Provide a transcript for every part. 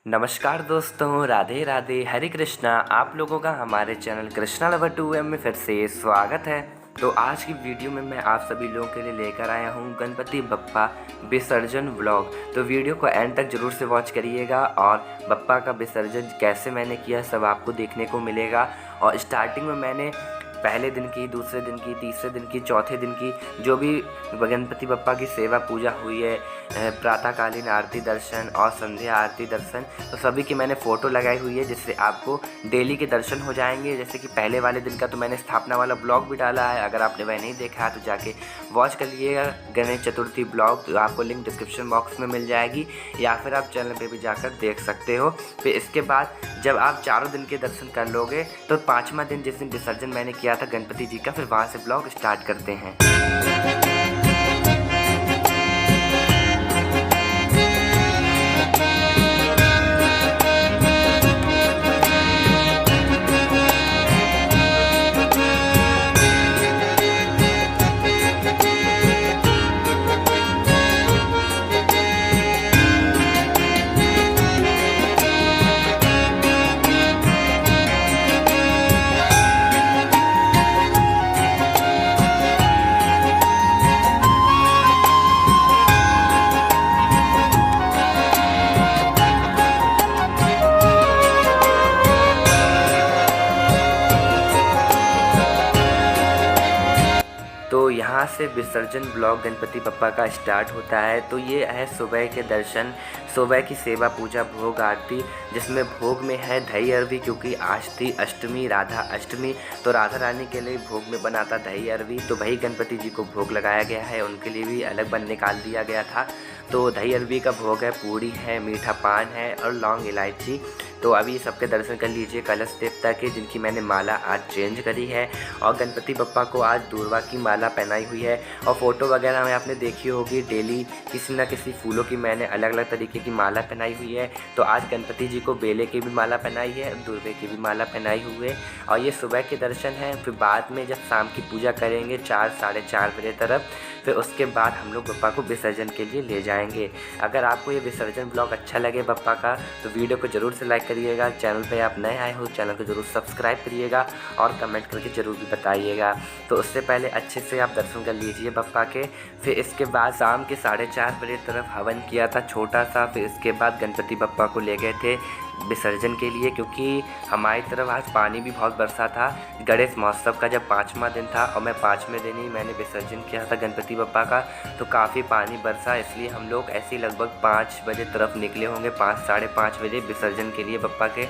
नमस्कार दोस्तों, राधे राधे, हरे कृष्णा। आप लोगों का हमारे चैनल कृष्णा लवर 2M में फिर से स्वागत है। तो आज की वीडियो में मैं आप सभी लोगों के लिए लेकर आया हूं गणपति बप्पा विसर्जन व्लॉग। तो वीडियो को एंड तक जरूर से वॉच करिएगा और बप्पा का विसर्जन कैसे मैंने किया सब आपको देखने को मिलेगा। और स्टार्टिंग में मैंने पहले दिन की, दूसरे दिन की, तीसरे दिन की, चौथे दिन की जो भी गणपति बप्पा की सेवा पूजा हुई है, प्रातःकालीन आरती दर्शन और संध्या आरती दर्शन, तो सभी की मैंने फ़ोटो लगाई हुई है जिससे आपको डेली के दर्शन हो जाएंगे। जैसे कि पहले वाले दिन का तो मैंने स्थापना वाला ब्लॉग भी डाला है, अगर आपने वह नहीं देखा है तो जाके वॉच कर लीजिएगा। गणेश चतुर्थी ब्लॉग, तो आपको लिंक डिस्क्रिप्शन बॉक्स में मिल जाएगी या फिर आप चैनल पर भी जाकर देख सकते हो। फिर इसके बाद जब आप चारों दिन के दर्शन कर लोगे तो पाँचवा दिन जिस दिन विसर्जन मैंने किया था गणपति जी का, फिर वहाँ से ब्लॉग स्टार्ट करते हैं। तो यहाँ से विसर्जन ब्लॉग गणपति बप्पा का स्टार्ट होता है। तो ये है सुबह के दर्शन, सुबह की सेवा पूजा, भोग आरती, जिसमें भोग में है दही अरवी, क्योंकि आज थी अष्टमी, राधा अष्टमी, तो राधा रानी के लिए भोग में बना था दही अरवी। तो वही गणपति जी को भोग लगाया गया है, उनके लिए भी अलग बन निकाल दिया गया था। तो दही अरवी का भोग है, पूड़ी है, मीठा पान है और लौंग इलायची। तो अभी सबके दर्शन कर लीजिए कलश देवता के, जिनकी मैंने माला आज चेंज करी है। और गणपति बप्पा को आज दूर्वा की माला पहनाई हुई है। और फ़ोटो वगैरह में आपने देखी होगी, डेली किसी न किसी फूलों की मैंने अलग अलग तरीके की माला पहनाई हुई है। तो आज गणपति जी को बेले की भी माला पहनाई है, दूर्वे की भी माला पहनाई हुई है। और ये सुबह के दर्शन हैं। फिर बाद में जब शाम की पूजा करेंगे 4 साढ़े 4 बजे तरफ, फिर उसके बाद हम लोग बप्पा को विसर्जन के लिए ले जाएंगे। अगर आपको ये विसर्जन ब्लॉग अच्छा लगे बप्पा का तो वीडियो को ज़रूर से लाइक करिएगा। चैनल पे आप नए आए हो, चैनल को ज़रूर सब्सक्राइब करिएगा और कमेंट करके ज़रूर भी बताइएगा। तो उससे पहले अच्छे से आप दर्शन कर लीजिए बप्पा के। फिर इसके बाद शाम के 4:30 बजे तरफ हवन किया था छोटा सा। फिर इसके बाद गणपति बप्पा को ले गए थे विसर्जन के लिए, क्योंकि हमारी तरफ आज पानी भी बहुत बरसा था। गणेश महोत्सव का जब 5वां दिन था और मैं 5वें दिन ही मैंने विसर्जन किया था गणपति बप्पा का, तो काफ़ी पानी बरसा। इसलिए हम लोग ऐसे ही लगभग 5 बजे तरफ निकले होंगे, 5 साढ़े 5 बजे विसर्जन के लिए बप्पा के।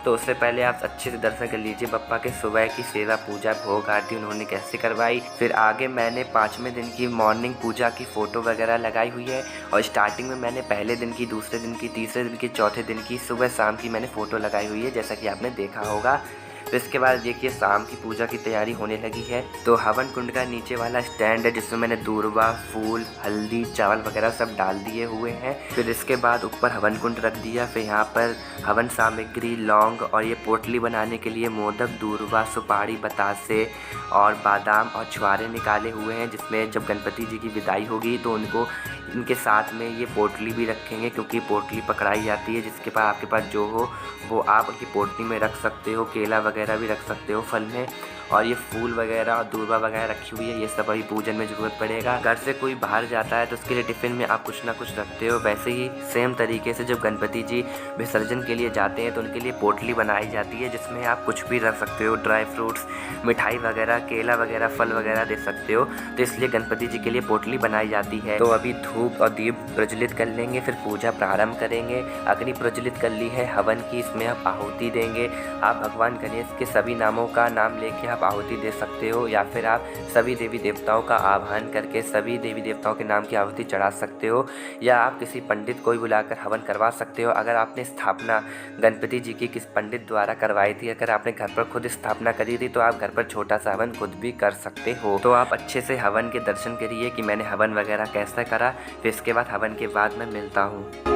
तो उससे पहले आप अच्छे से दर्शन कर लीजिए बप्पा के। सुबह की सेवा पूजा, भोग आरती उन्होंने कैसे करवाई। फिर आगे मैंने 5वें दिन की मॉर्निंग पूजा की फ़ोटो वगैरह लगाई हुई है। और स्टार्टिंग में मैंने पहले दिन की, दूसरे दिन की, तीसरे दिन की, चौथे दिन की, सुबह शाम की मैंने फ़ोटो लगाई हुई है, जैसा कि आपने देखा होगा। तो इसके बाद देखिए शाम की पूजा की तैयारी होने लगी है। तो हवन कुंड का नीचे वाला स्टैंड है जिसमें मैंने दूर्वा, फूल, हल्दी, चावल वगैरह सब डाल दिए हुए हैं। फिर इसके बाद ऊपर हवन कुंड रख दिया। फिर यहाँ पर हवन सामग्री, लौंग और ये पोटली बनाने के लिए मोदक, दूर्वा, सुपारी, बतासे और बादाम और छुआरे निकाले हुए हैं, जिसमें जब गणपति जी की विदाई होगी तो उनको इनके साथ में ये पोटली भी रखेंगे, क्योंकि पोटली पकड़ाई जाती है। जिसके पास आपके पास जो हो वो आप उनकी पोटली में रख सकते हो, केला वगैरह भी रख सकते हो फल में। और ये फूल वगैरह और दूर्वा वगैरह रखी हुई है, ये सब अभी पूजन में ज़रूरत पड़ेगा। घर से कोई बाहर जाता है तो उसके लिए टिफ़िन में आप कुछ ना कुछ रखते हो। वैसे ही सेम तरीके से जब गणपति जी विसर्जन के लिए जाते हैं तो उनके लिए पोटली बनाई जाती है, जिसमें आप कुछ भी रख सकते हो, ड्राई फ्रूट्स, मिठाई वगैरह, केला वगैरह, फल वगैरह दे सकते हो। तो इसलिए गणपति जी के लिए पोटली बनाई जाती है। तो अभी धूप और दीप प्रज्वलित कर लेंगे, फिर पूजा प्रारंभ करेंगे। अग्नि प्रज्वलित कर ली है हवन की, इसमें आप आहुति देंगे। आप भगवान गणेश के सभी नामों का नाम लेके आप आहुति दे सकते हो, या फिर आप सभी देवी देवताओं का आह्वान करके सभी देवी देवताओं के नाम की आहुति चढ़ा सकते हो, या आप किसी पंडित को भी बुलाकर हवन करवा सकते हो। अगर आपने स्थापना गणपति जी की किस पंडित द्वारा करवाई थी, अगर आपने घर पर खुद स्थापना करी थी, तो आप घर पर छोटा सा हवन खुद भी कर सकते हो। तो आप अच्छे से हवन के दर्शन करिए कि मैंने हवन वगैरह कैसे करा। फिर इसके बाद हवन के बाद मैं मिलता हूँ।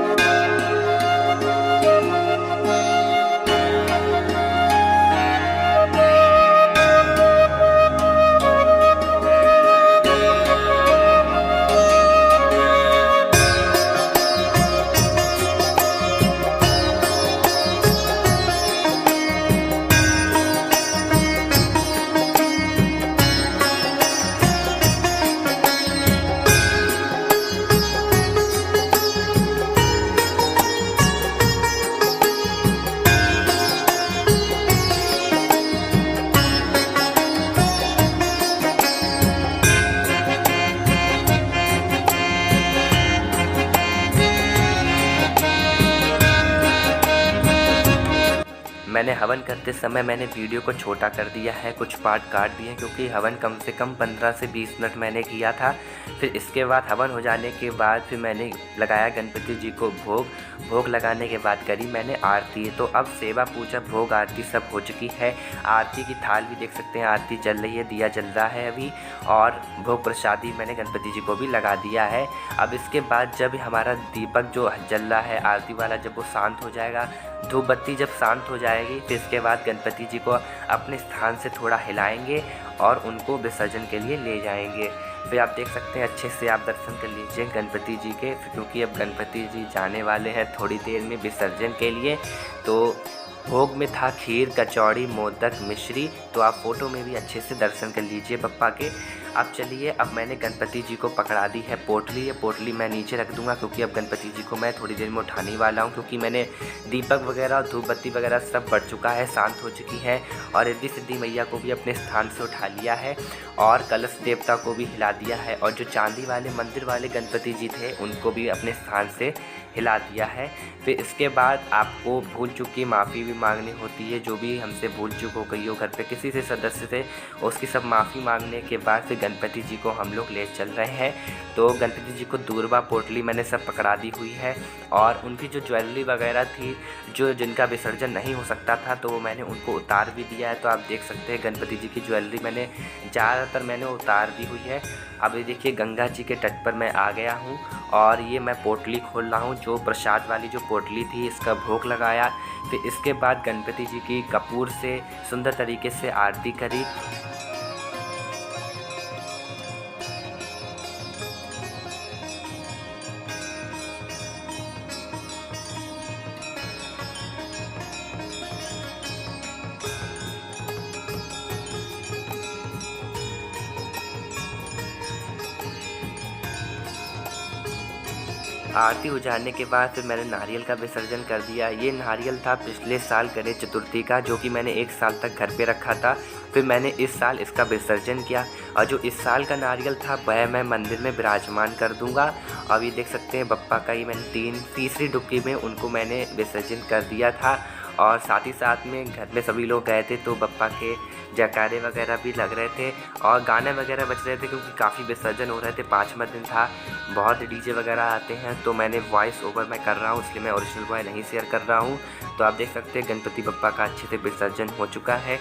मैंने हवन करते समय मैंने वीडियो को छोटा कर दिया है, कुछ पार्ट काट दिए हैं क्योंकि हवन कम से कम 15 से 20 मिनट मैंने किया था। फिर इसके बाद हवन हो जाने के बाद फिर मैंने लगाया गणपति जी को भोग लगाने के बाद करी मैंने आरती। तो अब सेवा पूजा भोग आरती सब हो चुकी है। आरती की थाल भी देख सकते हैं, आरती चल रही है, दिया जल रहा है अभी, और भोग प्रसादी मैंने गणपति जी को भी लगा दिया है। अब इसके बाद जब हमारा दीपक जो जल रहा है आरती वाला, जब वो शांत हो जाएगा, धूप बत्ती जब शांत हो जाएगी, फिर इसके बाद गणपति जी को अपने स्थान से थोड़ा हिलाएंगे और उनको विसर्जन के लिए ले जाएंगे। फिर आप देख सकते हैं, अच्छे से आप दर्शन कर लीजिए गणपति जी के, क्योंकि अब गणपति जी जाने वाले हैं थोड़ी देर में विसर्जन के लिए। तो भोग में था खीर, कचौड़ी, मोदक, मिश्री। तो आप फ़ोटो में भी अच्छे से दर्शन कर लीजिए बप्पा के। अब चलिए, अब मैंने गणपति जी को पकड़ा दी है पोटली। ये पोटली मैं नीचे रख दूंगा क्योंकि अब गणपति जी को मैं थोड़ी देर में उठाने वाला हूँ, क्योंकि मैंने दीपक वगैरह और धूप बत्ती वगैरह सब बढ़ चुका है, शांत हो चुकी है। और रिद्धि सिद्धि मैया को भी अपने स्थान से उठा लिया है और कलश देवता को भी हिला दिया है, और जो चांदी वाले मंदिर वाले गणपति जी थे उनको भी अपने स्थान से हिला दिया है। फिर इसके बाद आपको भूल चूक की माफ़ी भी मांगनी होती है। जो भी हमसे भूल चूक हो गई हो घर पे किसी से सदस्य से, उसकी सब माफ़ी मांगने के बाद फिर गणपति जी को हम लोग ले चल रहे हैं। तो गणपति जी को दूरबा पोटली मैंने सब पकड़ा दी हुई है, और उनकी जो ज्वेलरी वगैरह थी, जो जिनका विसर्जन नहीं हो सकता था, तो वो मैंने उनको उतार भी दिया है। तो आप देख सकते हैं गणपति जी की ज्वेलरी मैंने ज़्यादातर उतार दी हुई है। अब ये देखिए, गंगा जी के तट पर मैं आ गया हूँ और ये मैं पोटली खोल रहा हूँ, जो प्रसाद वाली जो पोटली थी, इसका भोग लगाया। फिर इसके बाद गणपति जी की कपूर से सुंदर तरीके से आरती करी। आरती उजाड़ने के बाद फिर मैंने नारियल का विसर्जन कर दिया। ये नारियल था पिछले साल गणेश चतुर्थी का, जो कि मैंने 1 साल तक घर पे रखा था। फिर मैंने इस साल इसका विसर्जन किया, और जो इस साल का नारियल था वह मैं मंदिर में विराजमान कर दूंगा। अब ये देख सकते हैं बप्पा का ही मैंने तीसरी डुबकी में उनको मैंने विसर्जन कर दिया था। और साथ ही साथ में घर में सभी लोग गए थे, तो बप्पा के जयकारे वगैरह भी लग रहे थे और गाने वगैरह बज रहे थे, क्योंकि काफ़ी विसर्जन हो रहे थे। 5वां दिन था, बहुत डीजे वगैरह आते हैं, तो मैंने वॉइस ओवर मैं कर रहा हूँ, इसलिए मैं ओरिजिनल वॉइस नहीं शेयर कर रहा हूँ। तो आप देख सकते हैं गणपति बप्पा का अच्छे से विसर्जन हो चुका है।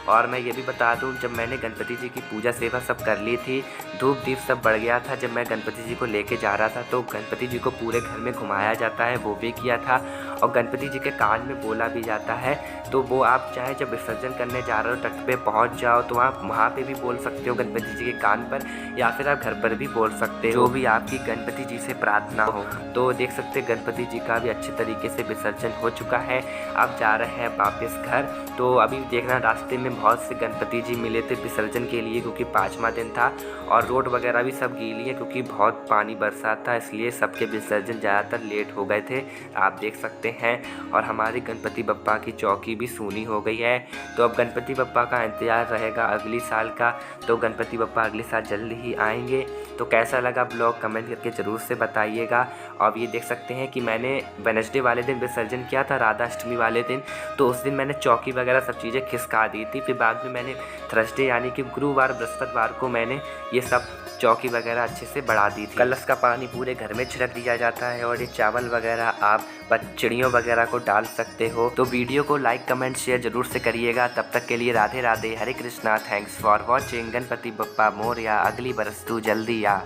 और मैं ये भी बता दूँ, जब मैंने गणपति जी की पूजा सेवा सब कर ली थी, धूप दीप सब बढ़ गया था, जब मैं गणपति जी को लेके जा रहा था, तो गणपति जी को पूरे घर में घुमाया जाता है, वो भी किया था। और गणपति जी के कान में बोला भी जाता है, तो वो आप चाहे जब विसर्जन करने जा रहे हो तट पे पहुंच जाओ, तो आप वहाँ पे भी बोल सकते हो गणपति जी के कान पर, या फिर आप घर पर भी बोल सकते हो, जो भी आपकी गणपति जी से प्रार्थना हो। तो देख सकते हैं गणपति जी का भी अच्छे तरीके से विसर्जन हो चुका है। अब जा रहे हैं वापस घर। तो अभी देखना, रास्ते में बहुत से गणपति जी मिले थे विसर्जन के लिए, क्योंकि 5वां दिन था और रोड वगैरह भी सब गीली है, क्योंकि बहुत पानी बरसात था, इसलिए सबके विसर्जन ज़्यादातर लेट हो गए थे, आप देख सकते हैं। और हमारी गणपति बप्पा की चौकी भी सूनी हो गई है। तो अब गणपति बप्पा का इंतजार रहेगा अगली साल का। तो गणपति बप्पा अगले साल जल्द ही आएंगे। तो कैसा लगा ब्लॉग कमेंट करके ज़रूर से बताइएगा। अब ये देख सकते हैं कि मैंने वेडनेसडे वाले दिन विसर्जन किया था, राधा अष्टमी वाले दिन, तो उस दिन मैंने चौकी वगैरह सब चीज़ें खिसका दी थी। फिर बाद में मैंने थर्सडे यानी कि गुरुवार बृहस्पतिवार को मैंने ये सब चौकी वगैरह अच्छे से बढ़ा दी थी। कलश का पानी पूरे घर में छिड़क दिया जाता है, और ये चावल वगैरह आप चिड़ियों वगैरह को डाल सकते हो। तो वीडियो को लाइक कमेंट शेयर जरूर से करिएगा। तब तक के लिए Radhe Radhe, Hare Krishna, thanks for watching. Ganpati Bappa Morya, अगली बरस तू जल्दी आ।